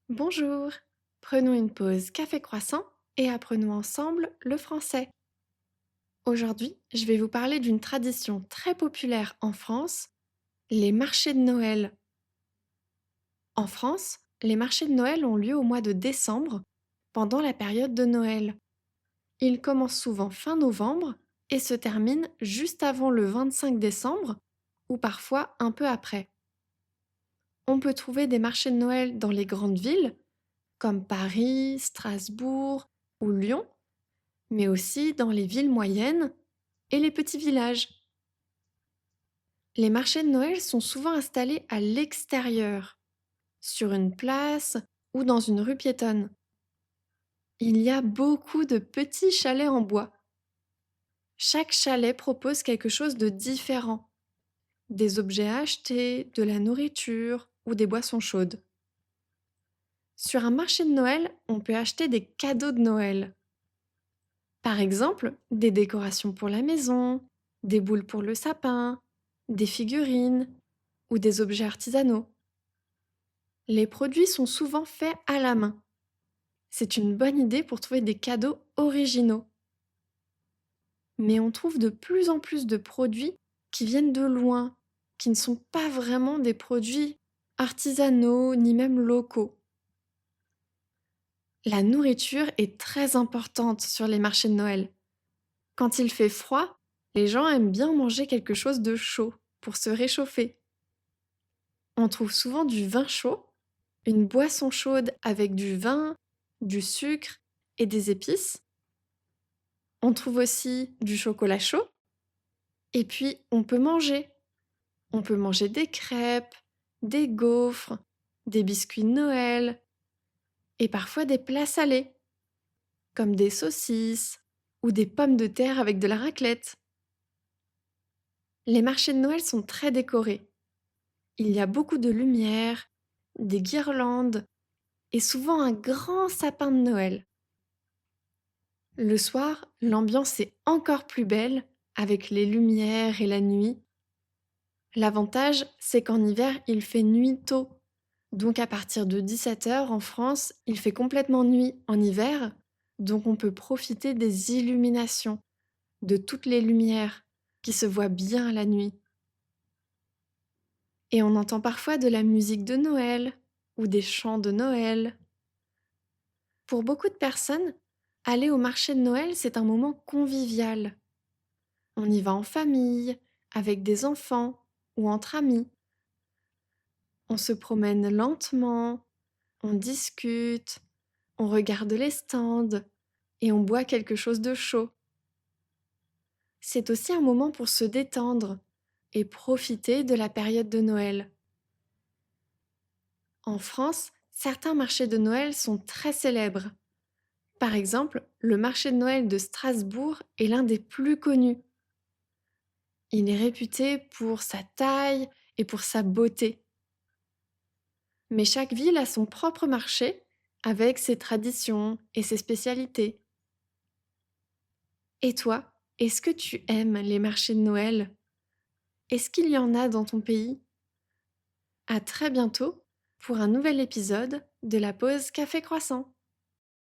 Bonjour, prenons une pause café croissant et apprenons ensemble le français. Aujourd'hui, je vais vous parler d'une tradition très populaire en France, les marchés de Noël. En France, les marchés de Noël ont lieu au mois de décembre, pendant la période de Noël. Ils commencent souvent fin novembre et se terminent juste avant le 25 décembre ou parfois un peu après. On peut trouver des marchés de Noël dans les grandes villes, comme Paris, Strasbourg ou Lyon, mais aussi dans les villes moyennes et les petits villages. Les marchés de Noël sont souvent installés à l'extérieur, sur une place ou dans une rue piétonne. Il y a beaucoup de petits chalets en bois. Chaque chalet propose quelque chose de différent, des objets à acheter, de la nourriture ou des boissons chaudes. Sur un marché de Noël, on peut acheter des cadeaux de Noël. Par exemple, des décorations pour la maison, des boules pour le sapin, des figurines ou des objets artisanaux. Les produits sont souvent faits à la main. C'est une bonne idée pour trouver des cadeaux originaux. Mais on trouve de plus en plus de produits qui viennent de loin, qui ne sont pas vraiment des produits artisanaux ni même locaux. La nourriture est très importante sur les marchés de Noël. Quand il fait froid, les gens aiment bien manger quelque chose de chaud pour se réchauffer. On trouve souvent du vin chaud, une boisson chaude avec du vin, du sucre et des épices. On trouve aussi du chocolat chaud. Et puis, on peut manger. On peut manger des crêpes, des gaufres, des biscuits de Noël et parfois des plats salés, comme des saucisses ou des pommes de terre avec de la raclette. Les marchés de Noël sont très décorés. Il y a beaucoup de lumière, des guirlandes et souvent un grand sapin de Noël. Le soir, l'ambiance est encore plus belle avec les lumières et la nuit. L'avantage, c'est qu'en hiver, il fait nuit tôt. Donc à partir de 17 heures en France, il fait complètement nuit en hiver. Donc on peut profiter des illuminations, de toutes les lumières qui se voient bien la nuit. Et on entend parfois de la musique de Noël ou des chants de Noël. Pour beaucoup de personnes, aller au marché de Noël, c'est un moment convivial. On y va en famille, avec des enfants ou entre amis. On se promène lentement, on discute, on regarde les stands et on boit quelque chose de chaud. C'est aussi un moment pour se détendre et profiter de la période de Noël. En France, certains marchés de Noël sont très célèbres. Par exemple, le marché de Noël de Strasbourg est l'un des plus connus. Il est réputé pour sa taille et pour sa beauté. Mais chaque ville a son propre marché avec ses traditions et ses spécialités. Et toi, est-ce que tu aimes les marchés de Noël? Est-ce qu'il y en a dans ton pays? À très bientôt pour un nouvel épisode de la pause café croissant.